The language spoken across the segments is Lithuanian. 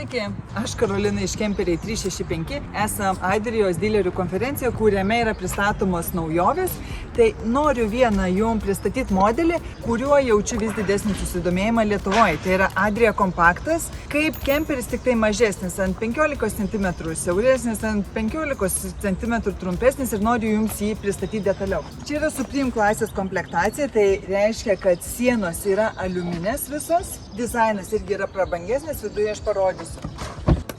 Sveiki, aš Karolina iš Kemperiai 365, esam Adrijos dilerių konferencija, kuriame yra pristatomos naujovės. Tai noriu vieną jums pristatyti modelį, kuriuo jaučiu vis didesnį susidomėjimą Lietuvoje. Tai yra Adria kompaktas, kaip kemperis tik tai mažesnis, ant 15 cm, siauresnis ant 15 cm trumpesnis ir noriu jums jį pristatyti detaliau. Čia yra Supreme klasės komplektacija, tai reiškia, kad sienos yra aliuminės visos, dizainas irgi yra prabangesnis, viduje aš parodysiu.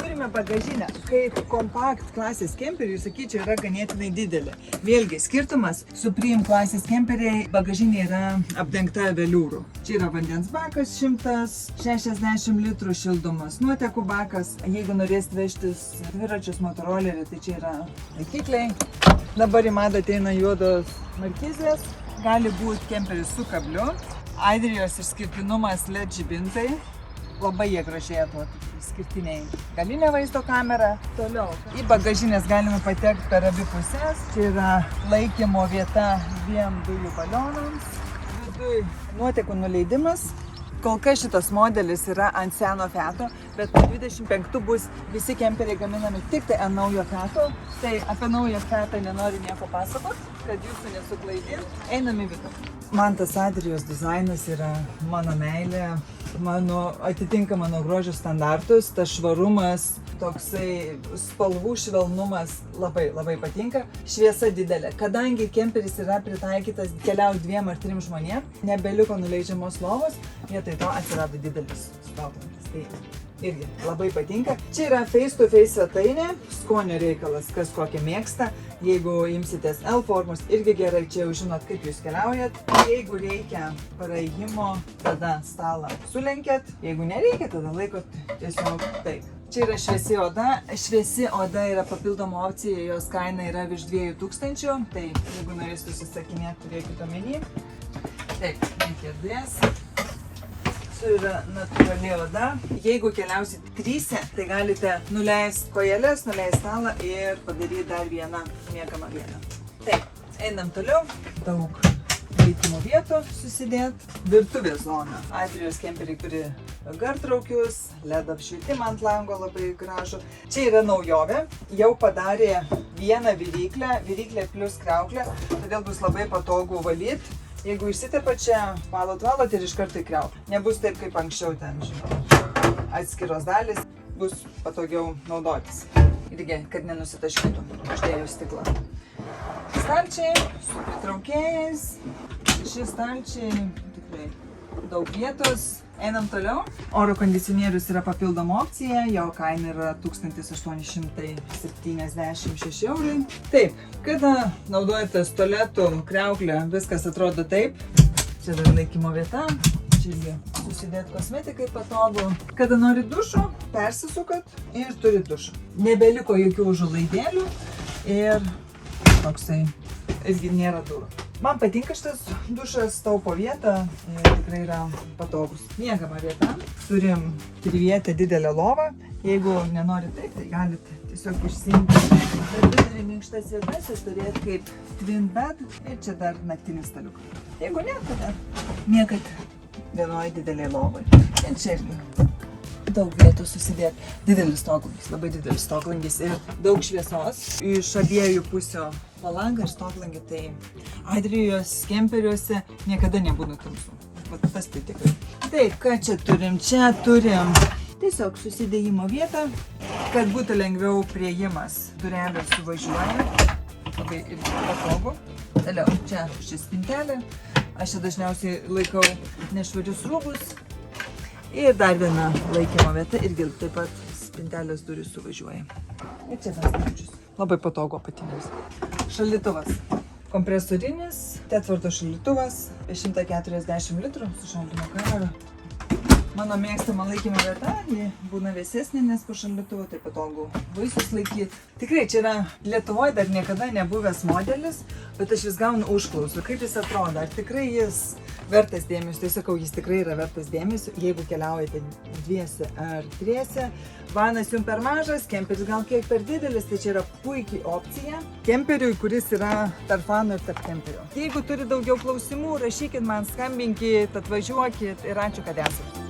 Turime bagažinę, kaip kompakt klasės kemperiui, sakyčiau, yra ganėtinai didelė. Vėlgi, skirtumas, Supreme klasės kemperiai bagažinė yra apdengta veliūru. Čia yra vandens bakas 160 litrų šildomas nuotekų bakas. Jeigu norėsit vežtis dviračius, motorolerį, tai čia yra laikikliai. Dabar į madą ateina juodos markizės. Gali būti kemperis su kabliu. Adrijos išskirtinumas LED žibintai. Labai jie gražiai atrodo. Skirtiniai galinė vaizdo kamera. Toliau į bagažinės galima patekti per abi pusės. Čia yra laikymo vieta dviem dujų balionams. Viduj nuotekų nuleidimas. Kol kas šitas modelis yra ant seno Fiato, bet po 25 bus visi kemperiai gaminami tik tai ant naujo Fiato. Tai apie naują Fiatą nenoriu nieko pasakot, kad jūsų nesuklaidint. Einam į vidų. Man tas Adrijos dizainas yra mano meilė, atitinka mano grožio standartus, tas švarumas, toksai spalvų švelnumas labai patinka. Šviesa didelė. Kadangi kemperis yra pritaikytas keliauti 2 ar 3 žmonėm, nebeliko nuleidžiamos lovos, vietoj to atsirado didelis stoglantis. Tai irgi labai patinka. Čia yra face-to-face svetainė, skonio reikalas, kas kokią mėgsta. Jeigu imsitės L formos, irgi gerai, čia jau žinot, kaip jūs keliaujat. Jeigu reikia praėjimo, tada stalą sulenkėt. Jeigu nereikia, tada laikot tiesiog taip. Čia yra šviesi oda. Šviesi oda yra papildoma opcija, jos kaina yra virš 2000. Tai jeigu norėsite užsisakinėti, turėkite omeny. Taip, reikės. Yra natūrali oda. Jeigu keliausit 3, tai galite nuleisti kojeles, nuleisti stalą ir padaryti dar vieną miegamą vietą. Taip, einam toliau. Daug laikymo vietų susidėt. Virtuvės zona. Adrijos kemperiai turi gartraukius, LED apšvietimą ant lango labai gražų. Čia yra naujovė. Jau padarė vieną viryklę plus kriauklę, todėl bus labai patogu valyti. Jeigu išsitepat čia, valot ir iš karto į kriauklę. Nebus taip, kaip anksčiau ten, atskiros dalis, bus patogiau naudotis. Irgi, kad nenusitaškytų, uždėjau stiklą. Stalčiai su pritraukėjais. Šie stalčiai tikrai daug vietos. Einam toliau. Oro kondicionierius yra papildoma opcija, jo kaina yra 1876 eurai. Taip, kada naudojatės tualetų, kriauklę, viskas atrodo taip. Čia dar laikymo vieta, čia irgi susidėt kosmetikai patogu. Kada norit dušo, persisukat ir turit dušą. Nebeliko jokių užulaidėlių ir toksai irgi nėra durų. Man patinka šitas dušas, taupo vietą ir tikrai yra patogus. Miegama vieta. Turim trivietę didelę lovą. Jeigu nenorit taip, tai galite tiesiog išsiimti. Per vidurį minkštas vietas ir turėti kaip twin bed ir čia dar naktinis staliukas. Jeigu ne, tada miegat vienoje didelėje lovoje. Ir čia irgi daug vietų susidėti. Didelis stoglangis, labai didelis stoglangis ir daug šviesos. Iš abiejų pusių palangą ir stoglangį, tai Adrijos kemperiuose niekada nebūna tamsu. Tas tai tikrai. Taip, ką čia turim? Čia turim tiesiog susidėjimo vietą, kad būtų lengviau priėjimas. Durelės suvažiuoja, labai irgi patogu. Toliau, čia šis spintelė. Aš čia dažniausiai laikau nešvarius rūbus. Ir dar viena laikymo vieta, irgi taip pat spintelės durys suvažiuoja. Ir čia dar stalčius. Labai patogu apatinis. Šaldytuvas. Kompresorinis, tetvarto šaldytuvas, 140 litrų su šaldymo kamera. Mano mėgstama laikymo vieta, ji būna vėsesnė, nes po šaldytuvo tai patogu vaisius laikyti. Tikrai čia yra Lietuvoje dar niekada nebuvęs modelis, bet aš vis gaunu užklausų, kaip jis atrodo, ar tikrai jis vertas dėmesio. Tai sakau, jis tikrai yra vertas dėmesio, jeigu keliaujate 2 ar 3. Vanas jums per mažas, kemperis gal kiek per didelis, tai čia yra puikiai opcija kemperiui, kuris yra tarp vano ir tarp kemperio. Jeigu turi daugiau klausimų, rašykit man, skambinkit, atvažiuokit ir ačiū, kad esate.